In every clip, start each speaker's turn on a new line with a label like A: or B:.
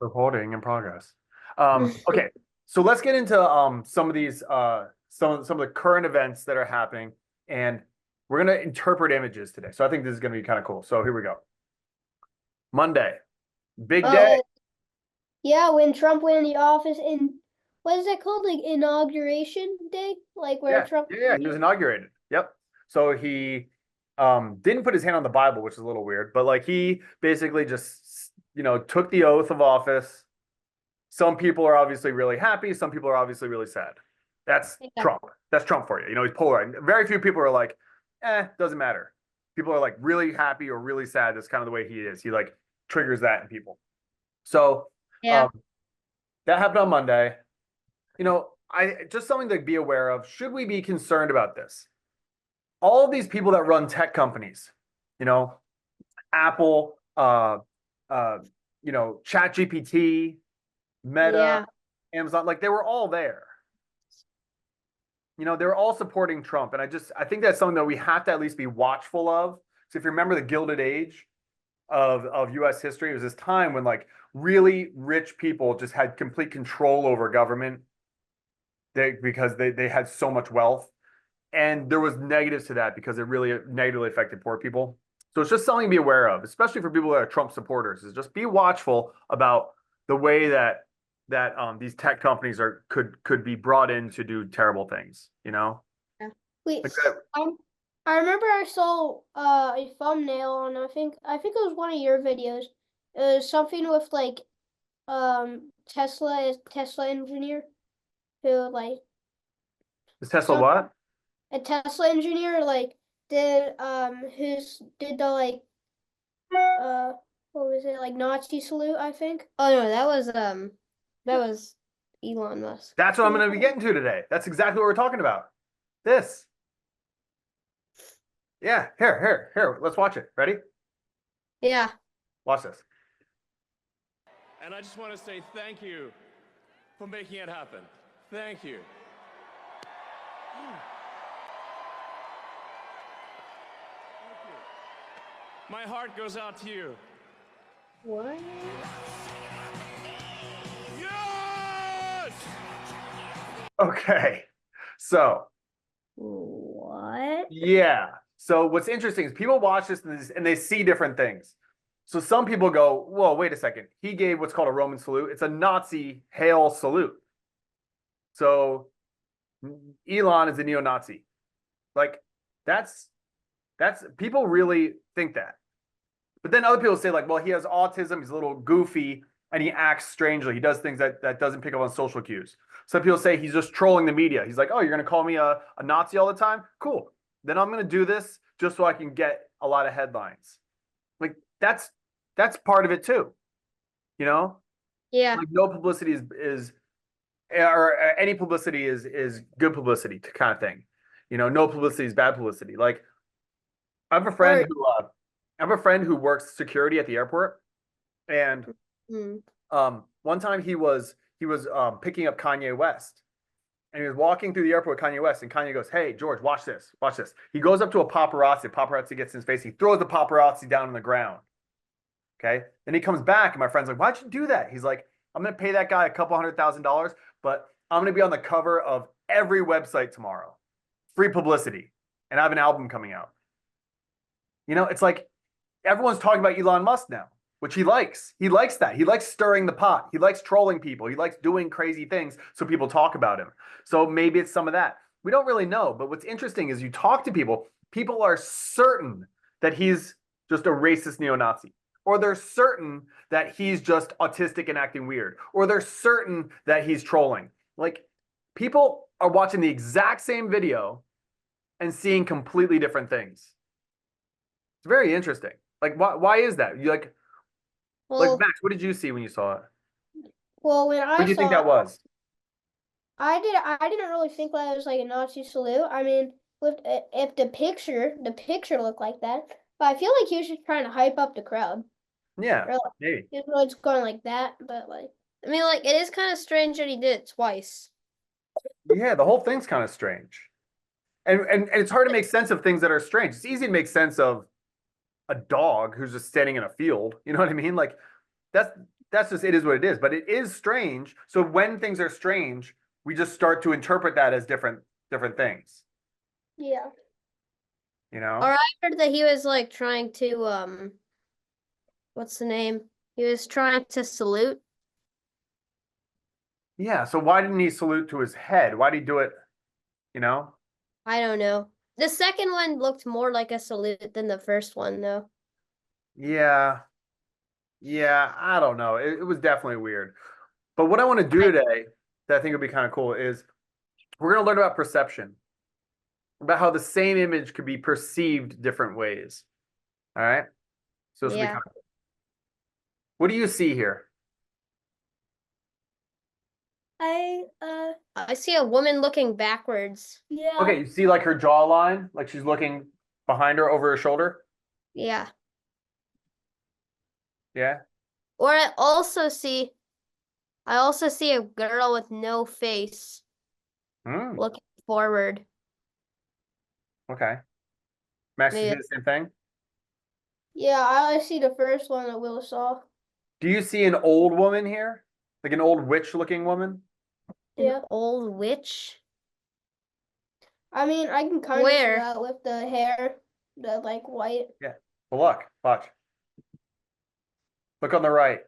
A: Recording in progress. Okay, so let's get into some of these some of the current events that are happening, and we're gonna interpret images today. So I think this is gonna be kind of cool. So here we go. Monday, big day.
B: Oh, yeah, when Trump went in the office in what is that called? Like inauguration day? Like where
A: Yeah,
B: Trump
A: yeah, yeah. He was inaugurated. Yep. So he didn't put his hand on the Bible, which is a little weird, but like he basically just took the oath of office. Some people are obviously really happy. Some people are obviously really sad. That's
B: Yeah.
A: Trump. That's Trump for you. He's polar. Very few people are like, doesn't matter. People are like really happy or really sad. That's kind of the way he is. He like triggers that in people. So
B: Yeah.
A: um, that happened on Monday. I just something to be aware of. Should we be concerned about this? All of these people that run tech companies, you know, Apple, ChatGPT, Meta,
B: Yeah.
A: Amazon, like they were all there. They were all supporting Trump. And I think that's something that we have to at least be watchful of. So if you remember the Gilded Age of US history, it was this time when like really rich people just had complete control over government because they had so much wealth. And there was negatives to that because it really negatively affected poor people. So it's just something to be aware of, especially for people that are Trump supporters, is just be watchful about the way that these tech companies could be brought in to do terrible things,
B: Yeah. Wait,
A: Like that.
B: um, I remember I saw a thumbnail on I think it was one of your videos. It was something with like Tesla engineer who like
A: Is Tesla
B: some
A: what?
B: a Tesla engineer like did the like uh what was it, like Nazi salute, I think. Oh no, that was Elon Musk.
A: That's what I'm going to be getting to today. That's exactly what we're talking about. This. Yeah, here. Let's watch it. Ready?
B: Yeah.
A: Watch this.
C: And I just want to say thank you for making it happen. Thank you. My heart goes out to you.
B: What?
C: Yes!
A: Okay. So,
B: What?
A: yeah. So what's interesting is people watch this and they see different things. So some people go, whoa, wait a second. He gave what's called a Roman salute. It's a Nazi hail salute. So Elon is a neo-Nazi. Like that's people really think that. But then other people say like, well, he has autism, he's a little goofy, and he acts strangely. He does things that doesn't pick up on social cues. Some people say he's just trolling the media. He's like, oh, you're gonna call me a Nazi all the time? Cool. Then I'm gonna do this just so I can get a lot of headlines. Like that's part of it too. You know,
B: Yeah.
A: like no publicity is or any publicity is good publicity kind of thing. No publicity is bad publicity. Like I have a friend
B: Or
A: who works security at the airport, and
B: mm,
A: one time he was picking up Kanye West, and he was walking through the airport with Kanye West, and Kanye goes, "Hey George, watch this, watch this." He goes up to a paparazzi. Paparazzi gets in his face. He throws the paparazzi down on the ground. Okay, then he comes back, and my friend's like, "Why'd you do that?" He's like, "I'm gonna pay that guy a couple $100,000, but I'm gonna be on the cover of every website tomorrow, free publicity, and I have an album coming out." It's like everyone's talking about Elon Musk now, which he likes. He likes that. He likes stirring the pot. He likes trolling people. He likes doing crazy things so people talk about him. So maybe it's some of that. We don't really know. But what's interesting is you talk to people, people are certain that he's just a racist neo Nazi, or they're certain that he's just autistic and acting weird, or they're certain that he's trolling. Like people are watching the exact same video and seeing completely different things. It's very interesting. Like, why is that? You like
B: well,
A: Max, what did you see when you saw it?
B: when
A: What
B: I
A: do you think
B: saw
A: that was?
B: I didn't really think that it was like a Nazi salute. I mean, with if the picture looked like that, but I feel like he was just trying to hype up the crowd.
A: Yeah,
B: Or like,
A: maybe.
B: you know, it's going like that, but like I mean, like it is kind of strange that he did it twice.
A: Yeah, the whole thing's kind of strange. And it's hard to make sense of things that are strange. It's easy to make sense of a dog who's just standing in a field. You know what I mean? Like that's that's just, it is what it is, but it is strange. So when things are strange, we just start to interpret that as different things,
B: Yeah.
A: you know?
D: Or I heard that he was like trying to what's the name? He was trying to salute.
A: Yeah, so why didn't he salute to his head? Why did he do it, you know?
D: I don't know. The second one looked more like a salute than the first one, though.
A: Yeah. Yeah, I don't know. It was definitely weird. But what I want to do today that I think would be kind of cool is we're going to learn about perception, about how the same image could be perceived different ways. All right? So this will be
D: Yeah.
A: kind of cool. What do you see here?
D: I see a woman looking backwards.
B: Yeah.
A: Okay, you see like her jawline, like she's looking behind her over her shoulder?
D: Yeah.
A: Yeah.
D: Or I also see a girl with no face
A: Hmm.
D: looking forward.
A: Okay. Max, you see
D: Maybe.
A: the same thing?
B: Yeah, I see the first one that Will saw.
A: Do you see an old woman here? Like an old witch-looking woman?
D: An
B: Yeah.
D: old witch?
B: I mean, I can kind of see
D: Where?
B: that with the hair, the like white.
A: Yeah. Well, look, watch. Look on the right.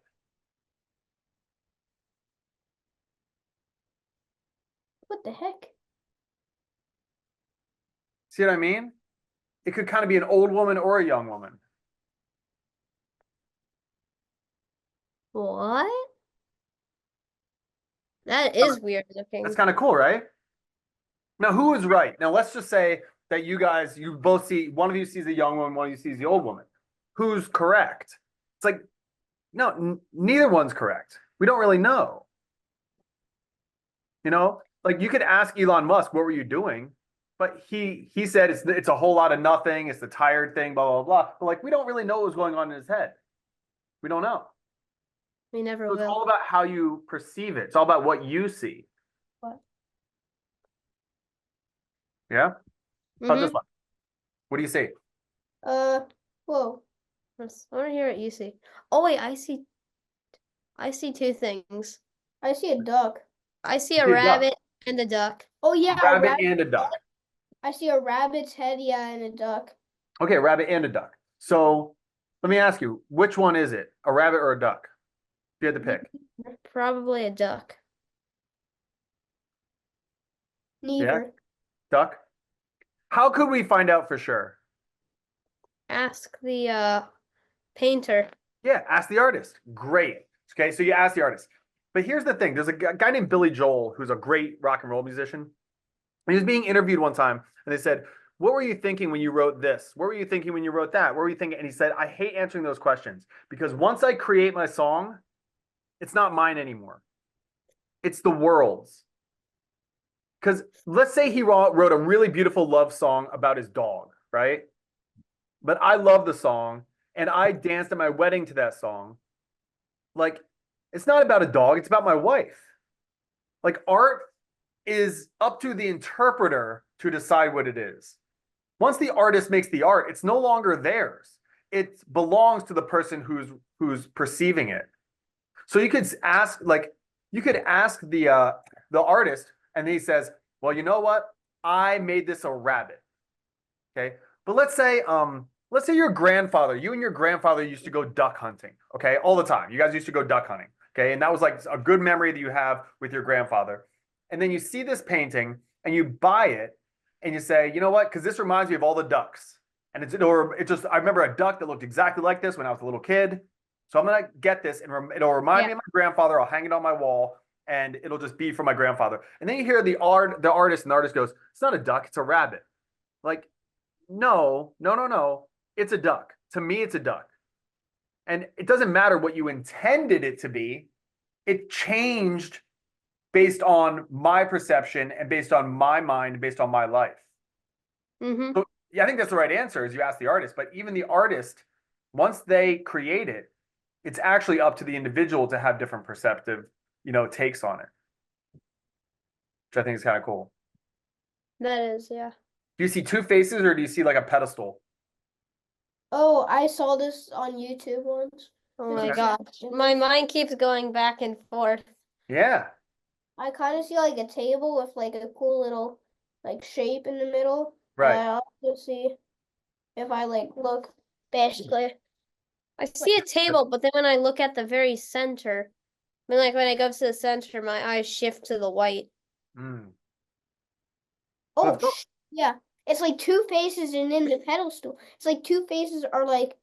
B: What the heck?
A: See what I mean? It could kind of be an old woman or a young woman.
D: What? That is weird looking.
A: That's kind of cool, right? Now, who is right? Now, let's just say that you guys, you both see, one of you sees the young woman, one of you sees the old woman. Who's correct? It's like, no, neither one's correct. We don't really know. You know, like you could ask Elon Musk, what were you doing? But he said it's a whole lot of nothing. It's the tired thing, blah, blah, blah. But like, we don't really know what was going on in his head. We don't know.
D: We never
A: So it's all
D: will.
A: about how you perceive it. It's all about what you see.
B: What?
A: Yeah? How this
D: Mhm.
A: one? What do you see?
B: Whoa.
D: I want to hear what you see. Oh wait, I see two things.
B: I see a duck.
D: I see
A: You
D: a
A: see a duck.
D: rabbit and a duck.
B: Oh yeah,
A: A rabbit and a duck.
B: I see a rabbit's head, yeah, and a duck.
A: Okay, a rabbit and a duck. So let me ask you, which one is it? A rabbit or a duck? If you had to pick.
D: Probably a duck.
B: Neither.
A: Duck? How could we find out for sure?
D: Ask the painter.
A: Yeah, ask the artist. Great. Okay, so you ask the artist. But here's the thing. There's a guy named Billy Joel who's a great rock and roll musician. He was being interviewed one time, and they said, what were you thinking when you wrote this? What were you thinking when you wrote that? What were you thinking? And he said, I hate answering those questions because once I create my song, it's not mine anymore. It's the world's. Because let's say he wrote a really beautiful love song about his dog, right? But I love the song, and I danced at my wedding to that song. Like, it's not about a dog, it's about my wife. Like, art is up to the interpreter to decide what it is. Once the artist makes the art, it's no longer theirs. It belongs to the person who's perceiving it. So you could ask the artist, and he says, well, you know what? I made this a rabbit. Okay. But let's say you and your grandfather used to go duck hunting, okay, all the time. You guys used to go duck hunting, okay, and that was like a good memory that you have with your grandfather. And then you see this painting and you buy it and you say, you know what? Because this reminds me of all the ducks. And I remember a duck that looked exactly like this when I was a little kid. So I'm gonna get this and it'll remind me of my grandfather. I'll hang it on my wall and it'll just be for my grandfather. And then you hear the artist, and the artist goes, it's not a duck, it's a rabbit. Like, no. It's a duck. To me, it's a duck. And it doesn't matter what you intended it to be. It changed based on my perception and based on my mind, based on my life.
D: Mm-hmm.
A: So yeah, I think that's the right answer is you ask the artist, but even the artist, once they create it, it's actually up to the individual to have different perceptive, takes on it, which I think is kind of cool.
D: That is, yeah.
A: Do you see two faces or do you see like a pedestal?
B: Oh, I saw this on YouTube once.
D: Oh
B: There's
D: my
B: a
A: Okay.
D: gosh.
B: table.
D: My mind keeps going back and forth.
A: Yeah.
B: I kind of see like a table with like a cool little like shape in the middle.
A: Right.
B: I also see if I like look basically.
D: I see a table, but then when I look at the very center, I mean, like when I go to the center, my eyes shift to the white.
A: Mm.
B: Oh,
A: Let's go.
B: yeah. It's like two faces and then the pedestal. It's like two faces are like,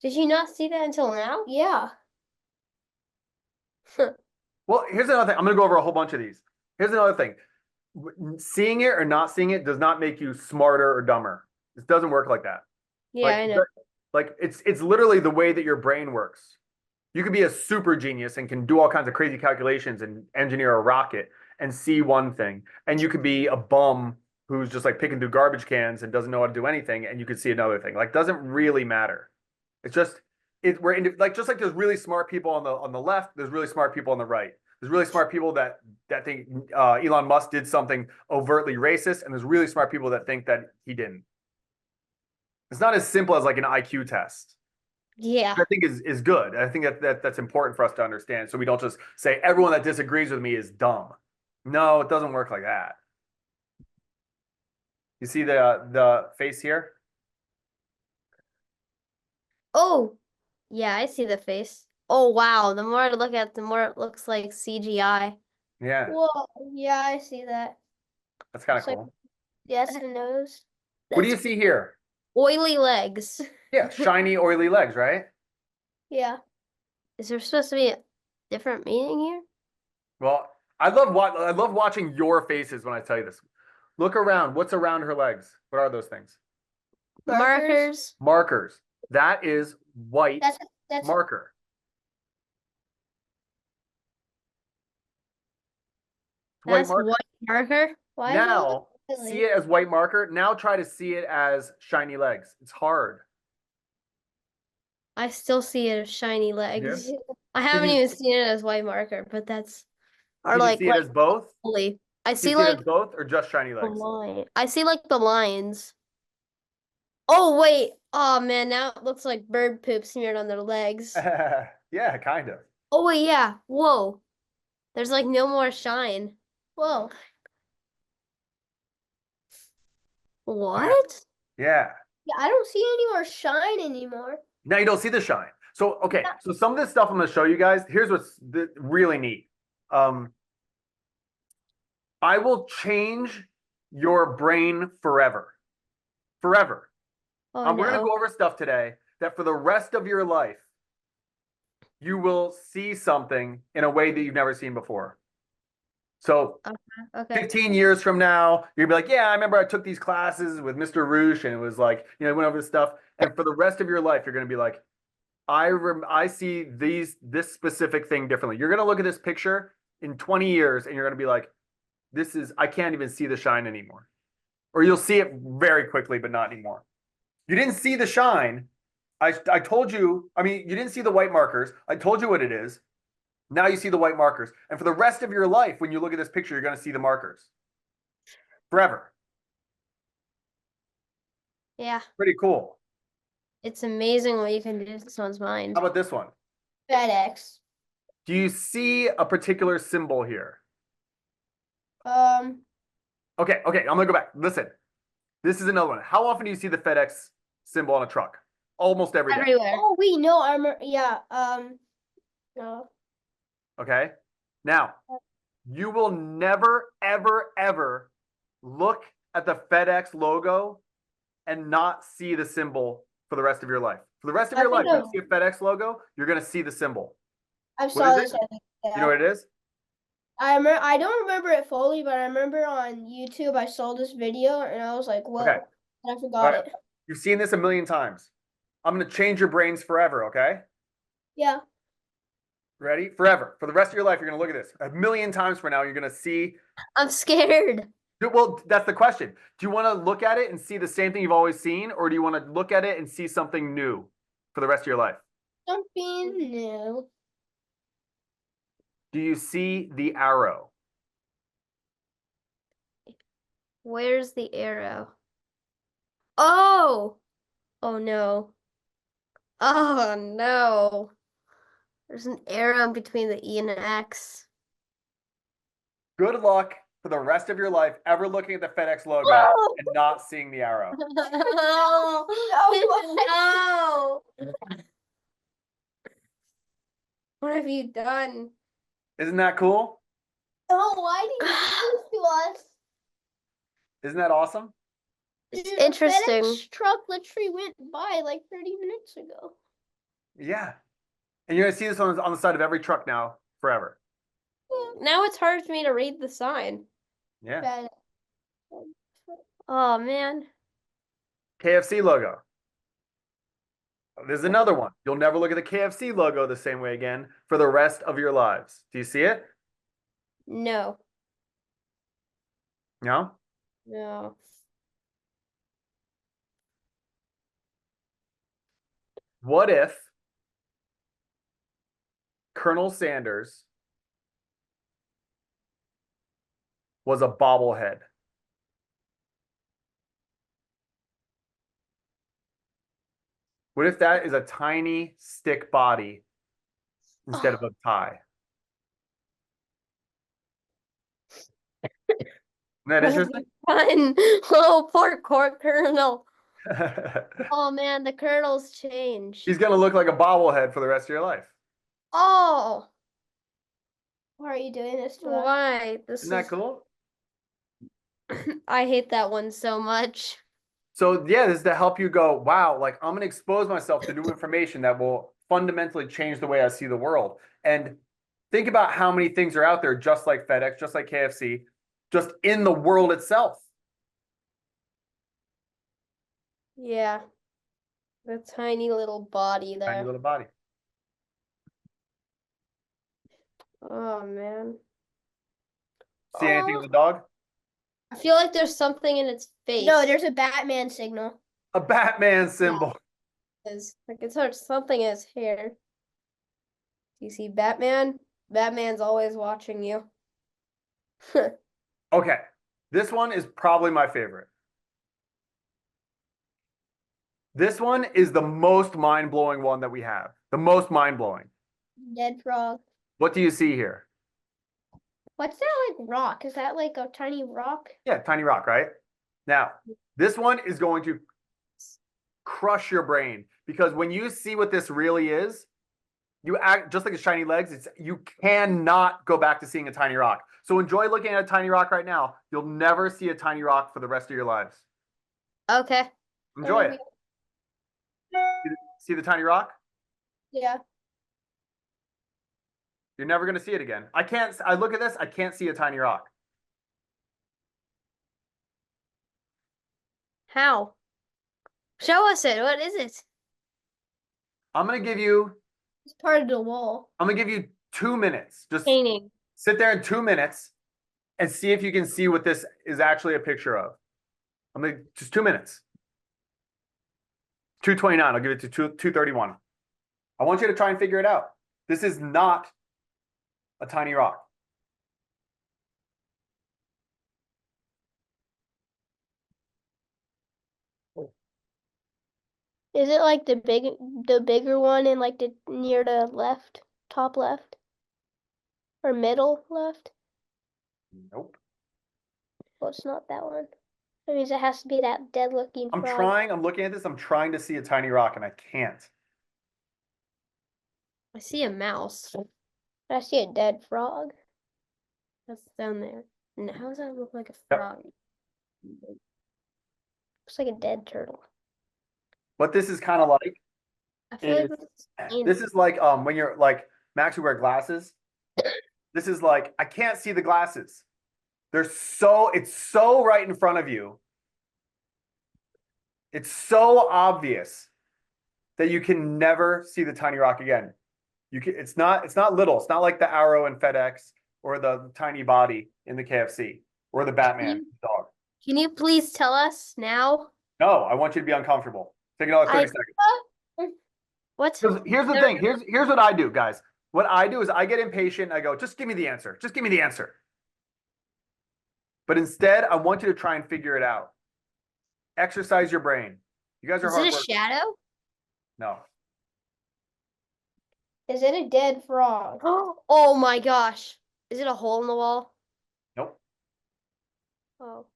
D: Did you not see that until now?
B: yeah.
A: Well, here's another thing. I'm going to go over a whole bunch of these. Here's another thing. Seeing it or not seeing it does not make you smarter or dumber. It doesn't work like that.
D: Yeah, I know.
A: Like it's literally the way that your brain works. You could be a super genius and can do all kinds of crazy calculations and engineer a rocket and see one thing. And you could be a bum who's just like picking through garbage cans and doesn't know how to do anything, and you could see another thing. Like doesn't really matter. It's just like just like there's really smart people on the left, there's really smart people on the right. There's really smart people that think Elon Musk did something overtly racist, and there's really smart people that think that he didn't. It's not as simple as like an IQ test.
D: Yeah.
A: I think is good. I think that's important for us to understand. So we don't just say everyone that disagrees with me is dumb. No, it doesn't work like that. You see the face here?
D: Oh, yeah, I see the face. Oh, wow. The more I look at it, the more it looks like CGI.
A: Yeah,
B: Whoa. Yeah, I see that.
A: that's kind of
B: It's like,
A: cool.
B: yes, the nose.
A: What do you see here?
D: Oily legs.
A: Yeah, shiny, oily legs, right?
B: Yeah.
D: Is there supposed to be a different meaning here?
A: Well, I love watching your faces when I tell you this. Look around. What's around her legs? What are those things?
D: Markers.
A: Markers. That is white
B: That's
A: marker. White
D: That's
A: marker.
D: white marker.
B: why is it
A: Now,
B: oily?
A: see it as white marker. Now try to see it as shiny legs. It's hard.
D: I still see it as shiny legs. I haven't
A: you-
D: even seen it as white marker, but that's or
A: Can you
D: like
A: see it as both?
D: holy. I
A: Can you
D: see
A: see it
D: like
A: as both or just shiny
D: the
A: legs?
D: line. I see like the lines. Oh wait. Oh man, now it looks like bird poop smeared on their legs.
A: Yeah, kind of.
D: Oh wait, yeah. Whoa. There's like no more shine.
B: Whoa.
D: What?
A: Yeah.
B: Yeah, I don't see any more shine anymore.
A: Now you don't see the shine. So, okay.
B: Yeah.
A: So some of this stuff I'm going to show you guys. Here's what's really neat. I will change your brain forever. Forever.
D: Oh
A: We're going to
D: no.
A: go over stuff today that for the rest of your life, you will see something in a way that you've never seen before. So
D: Okay.
A: 15 years from now, you're gonna be like, yeah, I remember I took these classes with Mr. Roosh and it was like, went over this stuff. And for the rest of your life, you're gonna be like, I see this specific thing differently. You're gonna look at this picture in 20 years and you're gonna be like, I can't even see the shine anymore. Or you'll see it very quickly, but not anymore. You didn't see the shine. I told you, you didn't see the white markers. I told you what it is. Now you see the white markers. And for the rest of your life, when you look at this picture, you're going to see the markers. Forever.
D: Yeah.
A: Pretty cool.
D: It's amazing what you can do to someone's mind.
A: How about this one?
B: FedEx.
A: Do you see a particular symbol here? Okay, I'm going to go back. Listen, this is another one. How often do you see the FedEx symbol on a truck? Almost every day.
D: Everywhere.
B: Oh, wait, no, I remember. Yeah. No.
A: Okay. Now, you will never, ever, ever look at the FedEx logo and not see the symbol for the rest of your life. For the rest of
B: I
A: your life,
B: think
A: when you see a FedEx logo, you're going to see the symbol.
B: I
A: What
B: saw
A: is
B: this.
A: it?
B: I think,
A: You
B: yeah.
A: know what it is?
B: I don't remember it fully, but I remember on YouTube I saw this video and I was like, whoa.
A: Okay.
B: And I forgot
A: All right.
B: it.
A: You've seen this a million times. I'm going to change your brains forever, okay?
B: Yeah.
A: Ready? Forever. For the rest of your life, you're going to look at this. A million times from now, you're going to see.
D: I'm scared.
A: Well, that's the question. Do you want to look at it and see the same thing you've always seen, or do you want to look at it and see something new for the rest of your life?
B: Something new.
A: Do you see the arrow?
D: Where's the arrow? Oh! Oh no. Oh no. There's an arrow in between the E and the X.
A: Good luck for the rest of your life ever looking at the FedEx logo
B: No.
A: and not seeing the arrow.
D: No. No. What have you done?
A: Isn't that cool?
B: Oh, why did you do this to us?
A: Isn't that awesome?
D: It's
B: Dude, a
D: interesting.
B: FedEx truck literally went by like 30 minutes ago.
A: Yeah. And you're going to see this on the side of every truck now forever.
D: Now it's hard for me to read the sign.
A: Yeah.
B: Bad.
D: Oh man.
A: KFC logo. There's another one. You'll never look at the KFC logo the same way again for the rest of your lives. Do you see it?
D: No.
A: No?
D: No.
A: What if Colonel Sanders was a bobblehead? What if that is a tiny stick body instead of a tie? Isn't that
D: What have
A: interesting?
D: you done? Oh, poor court colonel. Oh man, the colonel's changed.
A: He's going to look like a bobblehead for the rest of your life.
D: Oh,
B: Why are you doing this to us?
D: why? This
A: Isn't that
D: is
A: cool?
D: I hate that one so much.
A: So yeah, this is to help you go, wow, like I'm going to expose myself to new information that will fundamentally change the way I see the world. And think about how many things are out there just like FedEx, just like KFC, just in the world itself.
D: Yeah. The tiny little body
A: Tiny
D: there.
A: little body.
D: Oh man.
A: See anything
D: Oh,
A: on the dog?
D: I feel like there's something in its face.
B: No, there's a Batman signal.
A: A Batman symbol.
D: Is like it's hard something in his hair. Do you see Batman? Batman's always watching you.
A: Okay, this one is probably my favorite. This one is the most mind-blowing one that we have. The most mind-blowing.
B: Dead frog.
A: What do you see here?
B: What's that like rock? Is that like a tiny rock?
A: Yeah, tiny rock, right? Now, this one is going to crush your brain because when you see what this really is, you act just like its shiny legs. You cannot go back to seeing a tiny rock. So enjoy looking at a tiny rock right now. You'll never see a tiny rock for the rest of your lives.
D: Okay.
A: Enjoy it. See the tiny rock?
B: Yeah.
A: You're never going to see it again. I look at this, I can't see a tiny rock.
D: How? Show us it. What is it?
A: I'm going to give you
B: It's part of the wall.
A: 2 minutes. Just
D: Painting.
A: sit there in 2 minutes and see if you can see what this is actually a picture of. Just 2 minutes. 2:29. I'll give it to 2:31. I want you to try and figure it out. This is not a tiny rock.
B: Is it like the bigger one in like the near the left, top left? Or middle left?
A: Nope.
B: Well, it's not that one. That means it has to be that dead looking frog.
A: I'm looking at this, I'm trying to see a tiny rock and I can't.
D: I see a mouse.
B: I see a dead frog.
D: That's down there. And how does that look like a
A: Yep.
D: frog?
B: Looks like a dead turtle.
A: What this is kind of like,
D: I feel
A: is-
D: like
A: this is like when you're like Max, you wear glasses. This is like, I can't see the glasses. It's so right in front of you. It's so obvious that you can never see the tiny rock again. It's not little. It's not like the arrow in FedEx or the tiny body in the KFC or the Batman dog.
D: Can you please tell us now?
A: No, I want you to be uncomfortable. Take another 30 seconds.
D: What?
A: Here's the thing. Here's what I do, guys. What I do is I get impatient. I go, just give me the answer. Just give me the answer. But instead, I want you to try and figure it out. Exercise your brain. You guys are
D: Is
A: hard
D: it a
A: work.
D: shadow?
A: No.
B: Is it a dead frog?
D: Oh my gosh. Is it a hole in the wall?
A: Nope.
D: Oh.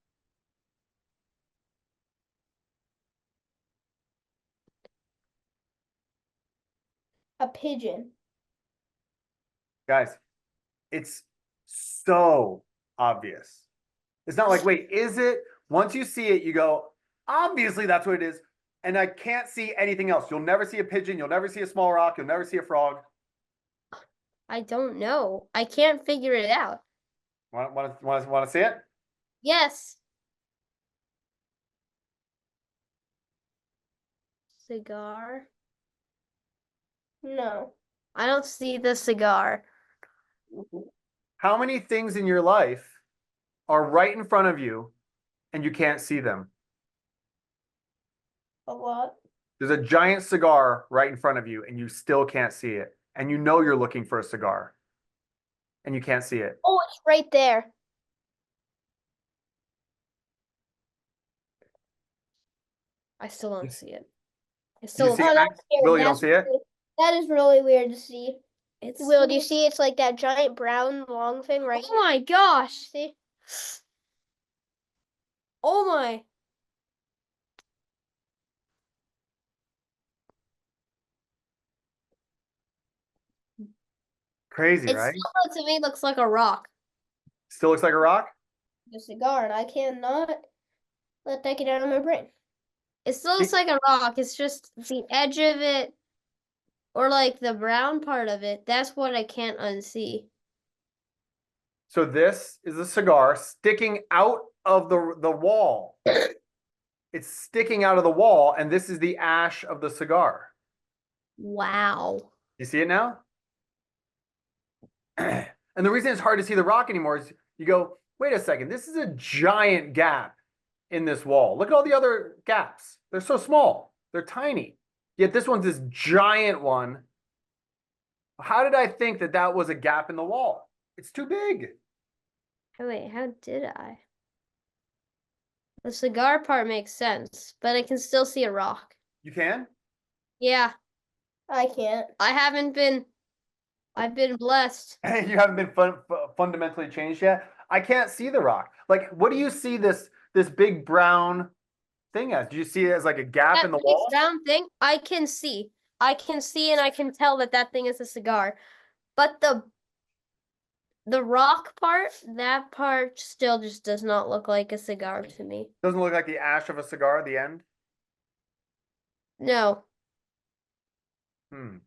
B: A pigeon.
A: Guys, it's so obvious. It's not like, wait, is it? Once you see it, you go, obviously that's what it is. And I can't see anything else. You'll never see a pigeon. You'll never see a small rock. You'll never see a frog.
D: I don't know. I can't figure it out.
A: Want to see it?
D: Yes. Cigar.
B: No.
D: I don't see the cigar.
A: How many things in your life are right in front of you and you can't see them?
B: A lot.
A: There's a giant cigar right in front of you and you still can't see it. And you know you're looking for a cigar and you can't see it.
B: Oh, it's right there.
D: I still don't see it. I
A: Do you
D: still
A: see
B: Oh,
A: it,
B: that's
A: Max?
B: weird.
A: Will, you don't see it?
B: That is really weird to see.
D: it's
B: Will, do you see it's like that giant brown long thing right
D: Oh my gosh.
B: See?
D: Oh my.
A: Crazy,
D: It
A: right?
D: still to me looks like a rock.
A: Still looks like a rock?
B: The cigar, and I cannot let that get out of my brain.
D: It still looks like a rock. It's just the edge of it or like the brown part of it. That's what I can't unsee.
A: So this is a cigar sticking out of the wall. It's sticking out of the wall, and this is the ash of the cigar.
D: Wow.
A: You see it now? And the reason it's hard to see the rock anymore is you go, wait a second, this is a giant gap in this wall. Look at all the other gaps. They're so small. They're tiny. Yet this one's this giant one. How did I think that that was a gap in the wall? It's too big.
D: Oh, wait, how did I? The cigar part makes sense, but I can still see a rock.
A: You can?
D: Yeah,
B: I can't.
D: I've been blessed.
A: You haven't been fundamentally changed yet. I can't see the rock. Like, what do you see this big brown thing as? Do you see it as like a gap in the
D: That big
A: wall?
D: round thing, I can see. I can see and I can tell that that thing is a cigar. But the rock part, that part still just does not look like a cigar to me.
A: Doesn't look like the ash of a cigar at the end.
D: No.
A: Hmm.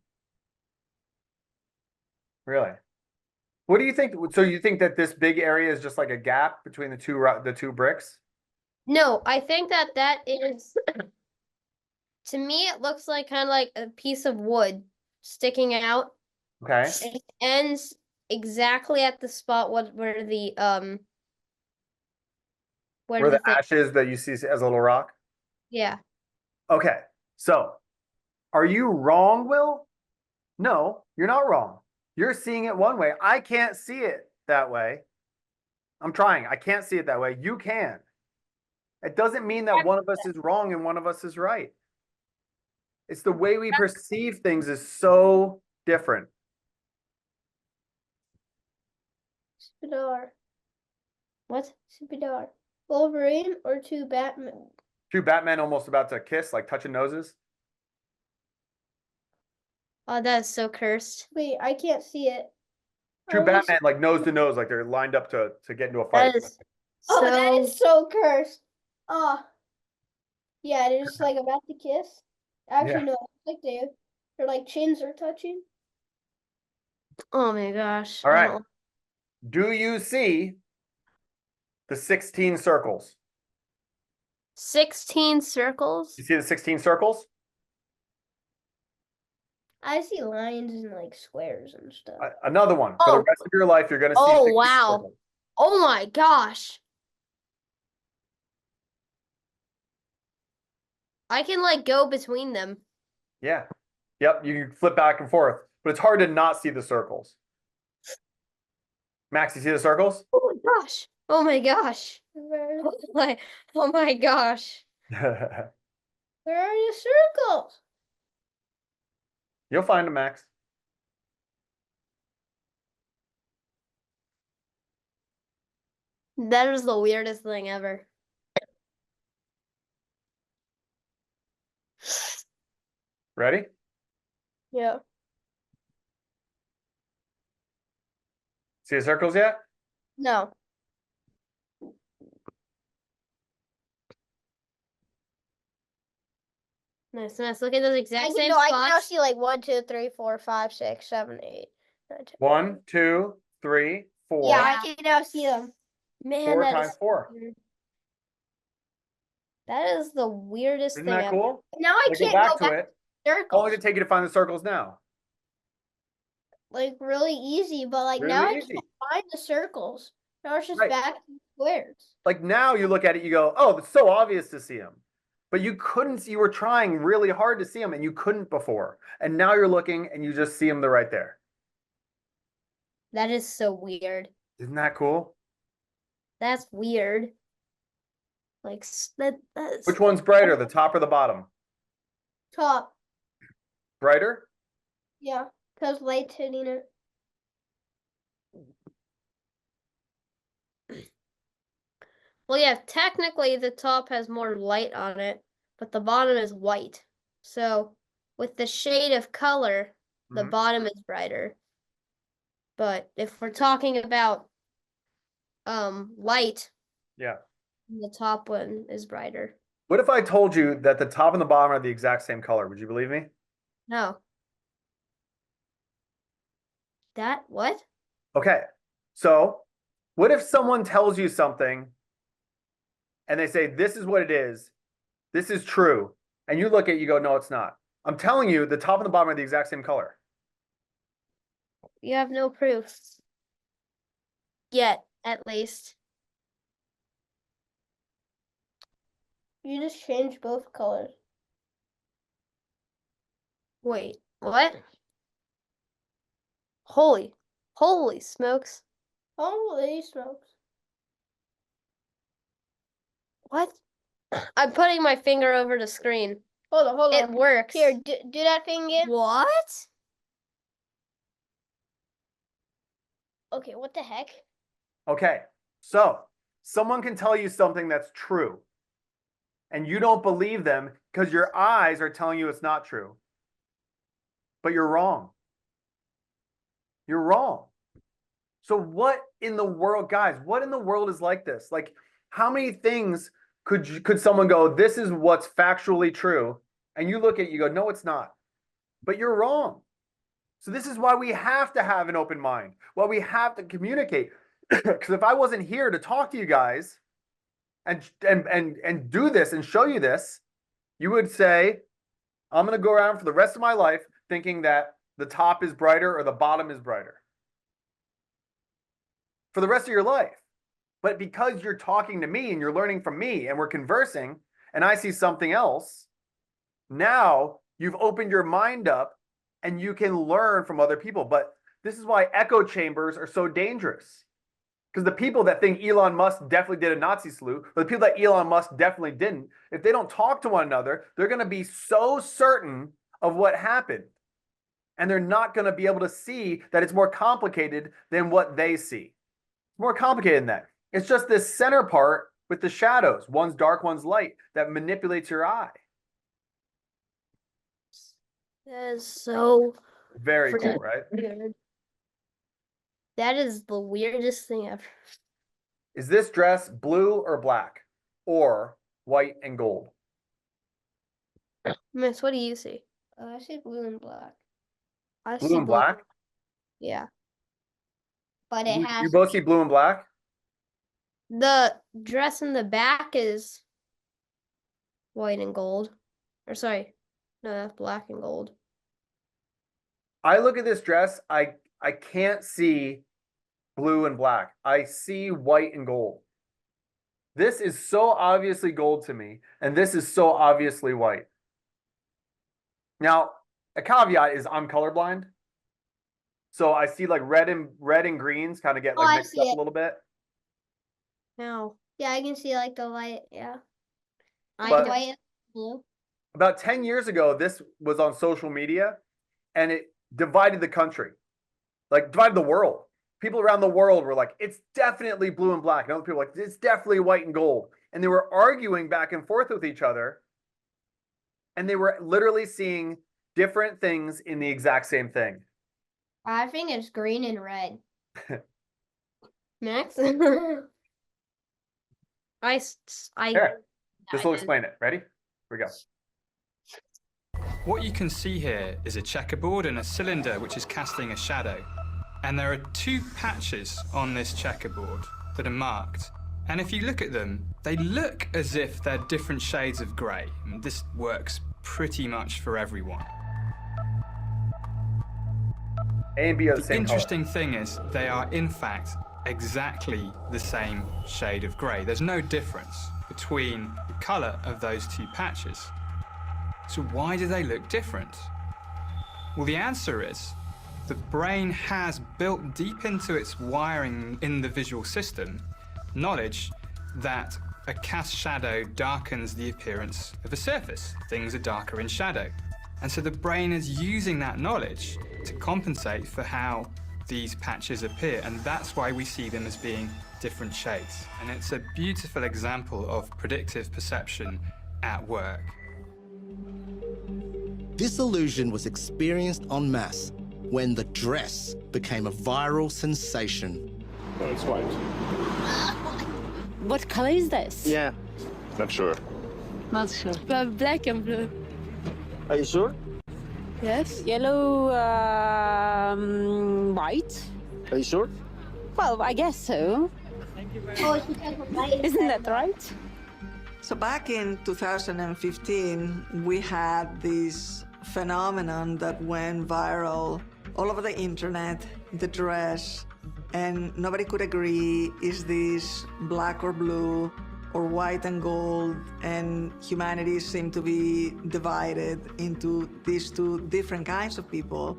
A: Really? What do you think? So you think that this big area is just like a gap between the two bricks?
D: No, I think that that is to me it looks like kind of like a piece of wood sticking out.
A: Okay.
D: It ends exactly at the spot where
A: Where
D: the
A: the
D: thing.
A: ash is that you see as a little rock?
D: Yeah.
A: Okay. So are you wrong, Will? No, you're not wrong. You're seeing it one way. I can't see it that way. I'm trying. I can't see it that way. You can. It doesn't mean that one of us is wrong and one of us is right. It's the way we perceive things is so different.
B: Spadar.
D: What?
B: Spadar. Wolverine or two Batman?
A: Two Batmen almost about to kiss, like touching noses.
D: Oh, that is so cursed.
B: Wait, I can't see it.
A: Two Batman like nose to nose, like they're lined up to get into a fight.
D: That is
B: Oh, that
D: so
B: is so cursed. Oh. Yeah, they're just like about to kiss. Actually,
A: Yeah.
B: no, like their like chins are touching.
D: oh my gosh.
A: All
D: I
A: right.
D: don't-
A: Do you see the 16 circles?
D: 16 circles?
A: You see the 16 circles?
B: I see lines and like squares and stuff.
A: Another one. For the
D: Oh.
A: rest of your life, you're going to see
D: Oh,
A: 16
D: wow.
A: circles.
D: Oh my gosh. I can like go between them.
A: Yeah. Yep. You can flip back and forth, but it's hard to not see the circles. Max, you see the circles?
D: Oh my gosh. Oh my gosh. Oh my gosh.
B: Where are the circles?
A: You'll find them, Max.
D: That is the weirdest thing ever.
A: Ready?
B: Yeah.
A: See the circles yet?
B: No.
D: Nice, nice. Look at those exact same
B: I can now
D: spots.
B: see like 1, 2, 3, 4, 5, 6, 7, 8, 9, 10.
A: 1, 2, 3, 4.
B: Yeah, I can now see them.
D: Man,
A: 4
D: that
A: times
D: is
A: 4.
D: weird. That is the weirdest
A: Isn't
D: thing
A: that
D: ever.
A: cool?
B: Now I
A: Like, go
B: can't
A: back
B: go
A: to
B: back
A: it.
B: to
A: How long did
B: circles.
A: it take you to find the circles now?
B: Like really easy, but like now
A: Really
B: I
A: easy.
B: can't find the circles. Now it's just
A: Right.
B: back to squares.
A: Like now you look at it, you go, oh, it's so obvious to see them. But you couldn't see, you were trying really hard to see them and you couldn't before. And now you're looking and you just see them, they're right there.
D: That is so weird.
A: Isn't that cool?
D: That's weird. Like that's
A: Which one's brighter, the top or the bottom?
B: Top.
A: Brighter?
B: Yeah, because light's hitting it.
D: Well, yeah, technically the top has more light on it, but the bottom is white. So with the shade of color, the
A: Mhm.
D: bottom is brighter. But if we're talking about light,
A: Yeah.
D: the top one is brighter.
A: What if I told you that the top and the bottom are the exact same color? Would you believe me?
D: No. That what?
A: Okay. So what if someone tells you something and they say, this is what it is, this is true, and you look at it, you go, no, it's not. I'm telling you, the top and the bottom are the exact same color.
D: You have no proof. Yet, at least.
B: You just changed both colors.
D: Wait, what? Holy smokes.
B: Holy smokes.
D: What? I'm putting my finger over the screen.
B: Hold
D: It
B: on.
D: works.
B: Here, do that thing again.
D: What?
B: Okay, what the heck?
A: Okay. So someone can tell you something that's true, and you don't believe them because your eyes are telling you it's not true. But you're wrong. You're wrong. So what in the world, guys, what in the world is like this? Like, how many things could someone go, this is what's factually true, and you look at it, you go, no, it's not. But you're wrong. So this is why we have to have an open mind. Why we have to communicate. Because if I wasn't here to talk to you guys and do this and show you this, you would say, I'm going to go around for the rest of my life thinking that the top is brighter or the bottom is brighter. For the rest of your life. But because you're talking to me and you're learning from me and we're conversing and I see something else, now you've opened your mind up and you can learn from other people. But this is why echo chambers are so dangerous. Because the people that think Elon Musk definitely did a Nazi salute, or the people that Elon Musk definitely didn't, if they don't talk to one another, they're going to be so certain of what happened. And they're not going to be able to see that it's more complicated than what they see. It's more complicated than that. It's just this center part with the shadows. One's dark, one's light, that manipulates your eye.
D: That is so
A: Very
D: freaking
A: cool, right?
D: weird. That is the weirdest thing ever.
A: Is this dress blue or black? Or white and gold?
D: Miss, what do you see?
B: I see blue and black.
D: I
A: Blue
D: see
A: and black?
D: Yeah.
B: But it has
A: You both see blue and black?
D: The dress in the back is white and gold. Or sorry. No, that's black and gold.
A: I look at this dress, I can't see blue and black. I see white and gold. This is so obviously gold to me, and this is so obviously white. Now, a caveat is I'm colorblind. So I see like red and greens kind of get like
B: I
A: mixed
B: see
A: up
B: it.
A: a little bit.
D: No.
B: Yeah, I can see like the light. Yeah.
D: I
A: But-
D: don't.
B: White and blue.
A: About 10 years ago, this was on social media and it divided the country, like divided the world. people around the world were like, it's definitely blue and black. And other people were like, it's definitely white and gold. And they were arguing back and forth with each other. And they were literally seeing different things in the exact same thing.
B: I think it's green and red.
D: Max?
A: Here, this will explain it. Ready? Here we go.
E: What you can see here is a checkerboard and a cylinder which is casting a shadow. And there are two patches on this checkerboard that are marked. And if you look at them, they look as if they're different shades of grey. And this works pretty much for everyone.
A: A and B are the
E: The
A: same
E: interesting thing is they are in fact exactly the same shade of grey. There's no difference between the colour of those two patches. So why do they look different? Well, the answer is the brain has built deep into its wiring in the visual system knowledge that a cast shadow darkens the appearance of a surface. Things are darker in shadow. And so the brain is using that knowledge to compensate for how these patches appear, and that's why we see them as being different shades. And it's a beautiful example of predictive perception at work.
F: This illusion was experienced en masse when the dress became a viral sensation.
C: No, it's white.
G: What color is this?
H: Yeah.
C: Not sure.
G: Not sure. Black and blue.
H: Are you sure?
G: Yes. Yellow, white.
H: Are you sure?
G: Well, I guess so.
B: Oh, it's because of light.
G: Isn't that right?
I: So back in 2015, we had this phenomenon that went viral all over the internet, the dress, and nobody could agree, is this black or blue or white and gold? And humanity seemed to be divided into these two different kinds of people.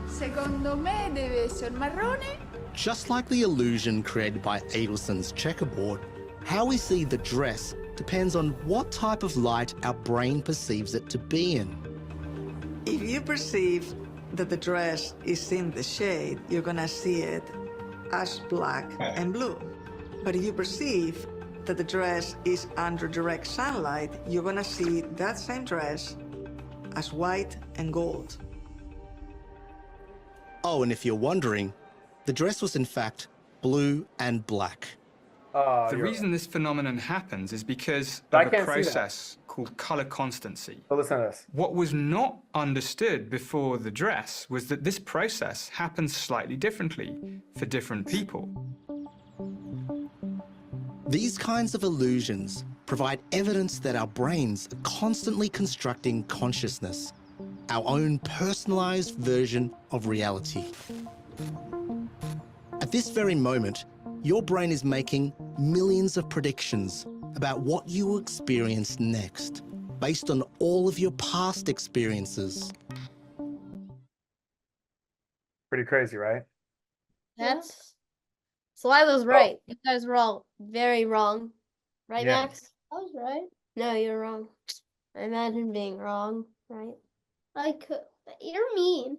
J: Secondo me deve essere marrone.
F: Just like the illusion created by Adelson's checkerboard, how we see the dress depends on what type of light our brain perceives it to be in.
I: If you perceive that the dress is in the shade, you're gonna see it as black and blue. But if you perceive that the dress is under direct sunlight, you're gonna see that same dress as white and gold.
F: Oh, and if you're wondering, the dress was in fact blue and black.
E: The reason this phenomenon happens is because
A: I
E: of a
A: can't see that.
E: process called color constancy.
A: So listen to this.
E: What was not understood before the dress was that this process happens slightly differently for different people.
F: These kinds of illusions provide evidence that our brains are constantly constructing consciousness, our own personalized version of reality. At this very moment, your brain is making millions of predictions about what you will experience next, based on all of your past experiences.
A: Pretty crazy, right?
D: That's so I was right. You guys were all very wrong. Right,
A: Yeah.
D: Max?
B: I was right.
D: No, you're wrong. I imagine being wrong, right?
B: I could. You're mean.